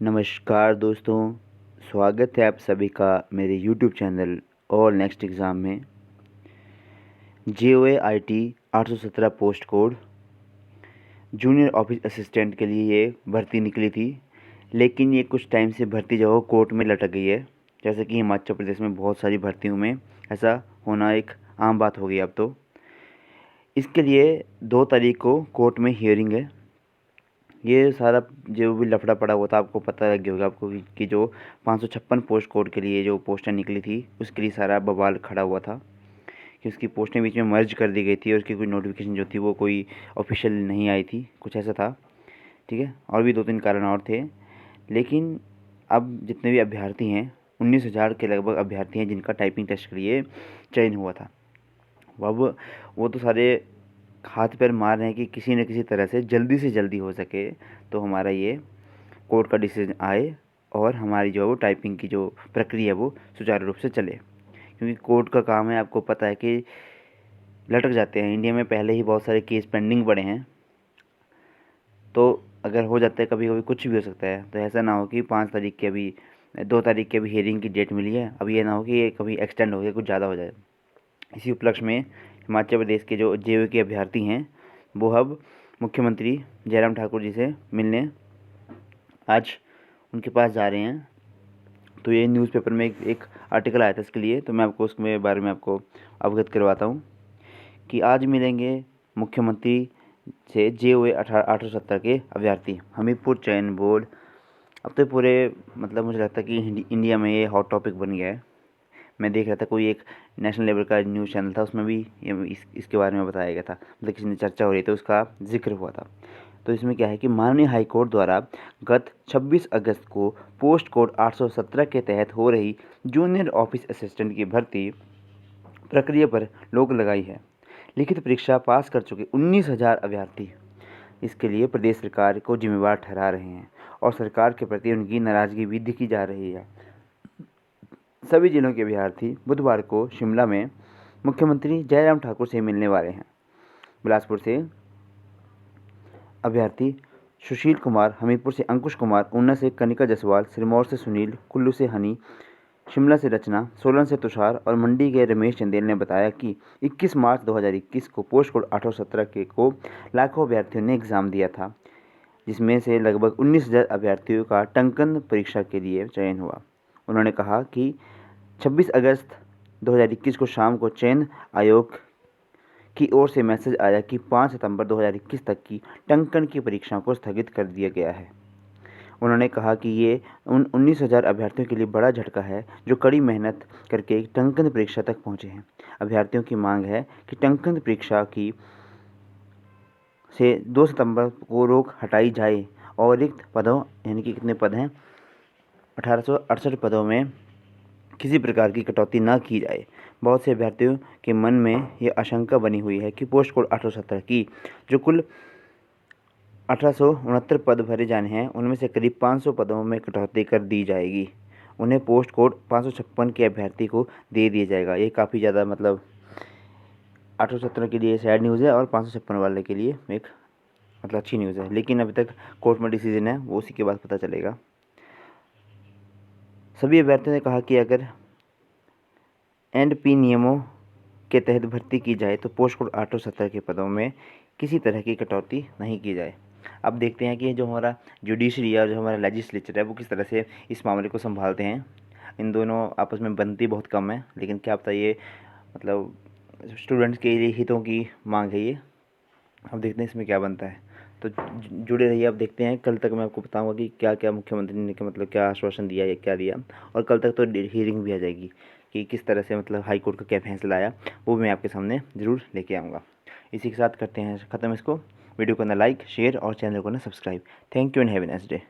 नमस्कार दोस्तों, स्वागत है आप सभी का मेरे यूट्यूब चैनल और नेक्स्ट एग्ज़ाम में। JOAIT 817 post code junior office assistant के लिए ये भर्ती निकली थी, लेकिन ये कुछ टाइम से भर्ती जो है कोर्ट में लटक गई है। जैसे कि हिमाचल प्रदेश में बहुत सारी भर्तियों में ऐसा होना एक आम बात हो गई अब तो। इसके लिए 2 तारीख को कोर्ट में हियरिंग है। ये सारा जो भी लफड़ा पड़ा हुआ था आपको पता लग गया होगा आपको कि जो 556 पोस्ट कोड के लिए जो पोस्टें निकली थी उसके लिए सारा बवाल खड़ा हुआ था कि उसकी पोस्टें बीच में मर्ज कर दी गई थी और उसकी कोई नोटिफिकेशन जो थी वो कोई ऑफिशियल नहीं आई थी, कुछ ऐसा था। ठीक है, और भी 2-3 कारण और थे। लेकिन अब जितने भी अभ्यर्थी हैं 19,000 के लगभग अभ्यर्थी हैं जिनका टाइपिंग टेस्ट के लिए चयन हुआ था। अब वो तो सारे हाथ पैर मार रहे हैं कि किसी न किसी तरह से जल्दी हो सके तो हमारा ये कोर्ट का डिसीजन आए और हमारी जो है वो टाइपिंग की जो प्रक्रिया है वो सुचारू रूप से चले। क्योंकि कोर्ट का काम है, आपको पता है कि लटक जाते हैं। इंडिया में पहले ही बहुत सारे केस पेंडिंग पड़े हैं, तो अगर हो जाता है कभी कभी कुछ भी हो सकता है। तो ऐसा ना हो कि 5 तारीख की अभी 2 तारीख की अभी हियरिंग की डेट मिली है, अब ये ना हो कि ये कभी एक्सटेंड हो गया, कुछ ज़्यादा हो जाए। इसी उपलक्ष्य में हिमाचल प्रदेश के जो JOA के अभ्यर्थी हैं वो अब मुख्यमंत्री जयराम ठाकुर जी से मिलने आज उनके पास जा रहे हैं। तो ये न्यूज़पेपर में एक आर्टिकल आया था इसके लिए, तो मैं आपको उसके बारे में आपको अवगत करवाता हूँ कि आज मिलेंगे मुख्यमंत्री से JOA 870 के अभ्यर्थी। हमीरपुर चयन बोर्ड अब तो पूरे मतलब मुझे लगता है कि इंडिया में ये हॉट टॉपिक बन गया है। मैं देख रहा था कोई एक नेशनल लेवल का न्यूज़ चैनल था, उसमें भी इसके बारे में बताया गया था, मतलब किसी ने चर्चा हो रही थी, उसका जिक्र हुआ था। तो इसमें क्या है कि माननीय हाई कोर्ट द्वारा गत 26 अगस्त को पोस्ट कोड 817 के तहत हो रही जूनियर ऑफिस असिस्टेंट की भर्ती प्रक्रिया पर रोक लगाई है। लिखित परीक्षा पास कर चुके 19,000 अभ्यर्थी इसके लिए प्रदेश सरकार को जिम्मेवार ठहरा रहे हैं और सरकार के प्रति उनकी नाराजगी भी दिखी जा रही है। सभी जिलों के अभ्यर्थी बुधवार को शिमला में मुख्यमंत्री जयराम ठाकुर से मिलने वाले हैं। बिलासपुर से अभ्यर्थी सुशील कुमार, हमीरपुर से अंकुश कुमार, ऊना से कनिका जायसवाल, सिरमौर से सुनील, कुल्लू से हनी, शिमला से रचना, सोलन से तुषार और मंडी के रमेश चंदेल ने बताया कि 21 मार्च 2021 को पोस्ट कोड 817 के को लाखों अभ्यर्थियों ने एग्ज़ाम दिया था, जिसमें से लगभग 19,000 अभ्यर्थियों का टंकन परीक्षा के लिए चयन हुआ। उन्होंने कहा कि 26 अगस्त 2021 को शाम को चयन आयोग की ओर से मैसेज आया कि 5 सितंबर 2021 तक की टंकन की परीक्षाओं को स्थगित कर दिया गया है। उन्होंने कहा कि ये उन 19,000 अभ्यर्थियों के लिए बड़ा झटका है जो कड़ी मेहनत करके टंकन परीक्षा तक पहुंचे हैं। अभ्यर्थियों की मांग है कि टंकन परीक्षा की से 2 सितंबर को रोक हटाई जाए और रिक्त पदों यानी कि कितने पद हैं 1868 पदों में किसी प्रकार की कटौती न की जाए। बहुत से अभ्यर्थियों के मन में ये आशंका बनी हुई है कि पोस्ट कोड 870 की जो कुल 1869 पद भरे जाने हैं उनमें से करीब 500 पदों में कटौती कर दी जाएगी। उन्हें पोस्ट कोड 556 के अभ्यर्थी को दे दिया जाएगा। ये काफ़ी ज़्यादा मतलब 817 के लिए सैड न्यूज़ है और 556 वाले के लिए एक मतलब अच्छी न्यूज़ है। लेकिन अभी तक कोर्ट में डिसीजन है, वो उसी के बाद पता चलेगा। सभी अभ्यर्थियों ने कहा कि अगर NP नियमों के तहत भर्ती की जाए तो पोस्ट कोड 870 के पदों में किसी तरह की कटौती नहीं की जाए। अब देखते हैं कि जो हमारा जुडिशरी और जो हमारा लेजिस्लेचर है वो किस तरह से इस मामले को संभालते हैं। इन दोनों आपस में बनती बहुत कम है, लेकिन क्या पता ये मतलब स्टूडेंट्स के लिए हितों की मांग है ये। अब देखते हैं इसमें क्या बनता है, तो जुड़े रहिए। अब देखते हैं, कल तक मैं आपको बताऊंगा कि क्या क्या मुख्यमंत्री ने मतलब क्या आश्वासन दिया या क्या दिया, और कल तक तो हियरिंग भी आ जाएगी कि किस तरह से मतलब हाई कोर्ट का क्या फैसला आया, वो मैं आपके सामने ज़रूर लेके आऊँगा। इसी के साथ करते हैं ख़त्म इसको। वीडियो को ना लाइक शेयर और चैनल को ना subscribe. Thank you and have a nice day.